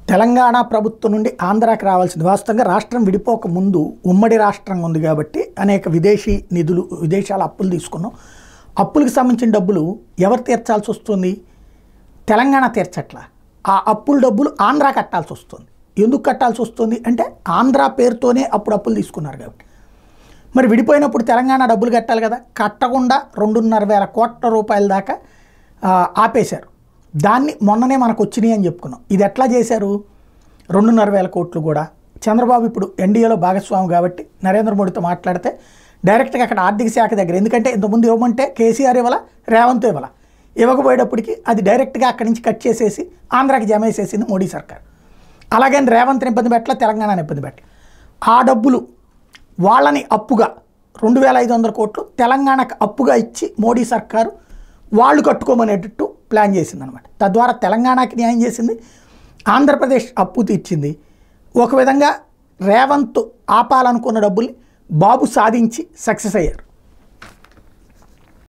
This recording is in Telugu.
తెలంగాణ ప్రభుత్వం నుండి ఆంధ్రాకి రావాల్సింది వాస్తవంగా రాష్ట్రం విడిపోక ముందు ఉమ్మడి రాష్ట్రంగా ఉంది కాబట్టి అనేక విదేశీ నిధులు విదేశాల అప్పులు తీసుకున్నాం. అప్పులకు సంబంధించిన డబ్బులు ఎవరు తీర్చాల్సి వస్తుంది? తెలంగాణ తీర్చట్ల. ఆ అప్పుల డబ్బులు ఆంధ్రా కట్టాల్సి వస్తుంది. ఎందుకు కట్టాల్సి వస్తుంది అంటే ఆంధ్ర పేరుతోనే అప్పుడు అప్పులు తీసుకున్నారు కాబట్టి. మరి విడిపోయినప్పుడు తెలంగాణ డబ్బులు కట్టాలి కదా, కట్టకుండా 2,500,000 కోట్ల రూపాయల దాకా ఆపేశారు. దాన్ని మొన్ననే మనకు వచ్చినాయి అని చెప్పుకున్నాం. ఇది ఎట్లా చేశారు? 2,500,000 కోట్లు కూడా చంద్రబాబు ఇప్పుడు ఎన్డీఏలో భాగస్వామి కాబట్టి నరేంద్ర మోడీతో మాట్లాడితే డైరెక్ట్గా అక్కడ ఆర్థిక శాఖ దగ్గర, ఎందుకంటే ఇంతకుముందు ఇవ్వమంటే కేసీఆర్ ఇవ్వాల, రేవంత్ ఇవ్వాల, ఇవ్వకపోయేటప్పటికి అది డైరెక్ట్గా అక్కడి నుంచి కట్ చేసేసి ఆంధ్రాకి జమ వేసేసింది మోడీ సర్కార్. అలాగని రేవంత్ని ఇబ్బంది పెట్టాల, తెలంగాణని ఇబ్బంది పెట్టాలి. ఆ డబ్బులు వాళ్ళని అప్పుగా 2,500 కోట్లు తెలంగాణకు అప్పుగా ఇచ్చి మోడీ సర్కారు వాళ్ళు కట్టుకోమనేటట్టు ప్లాన్ చేసిందనమాట. తద్వారా తెలంగాణకి న్యాయం చేసింది, ఆంధ్రప్రదేశ్ అప్పు తీర్చింది. ఒక విధంగా రేవంత్ ఆపాలనుకున్న డబ్బుల్ని బాబు సాధించి సక్సెస్ అయ్యారు.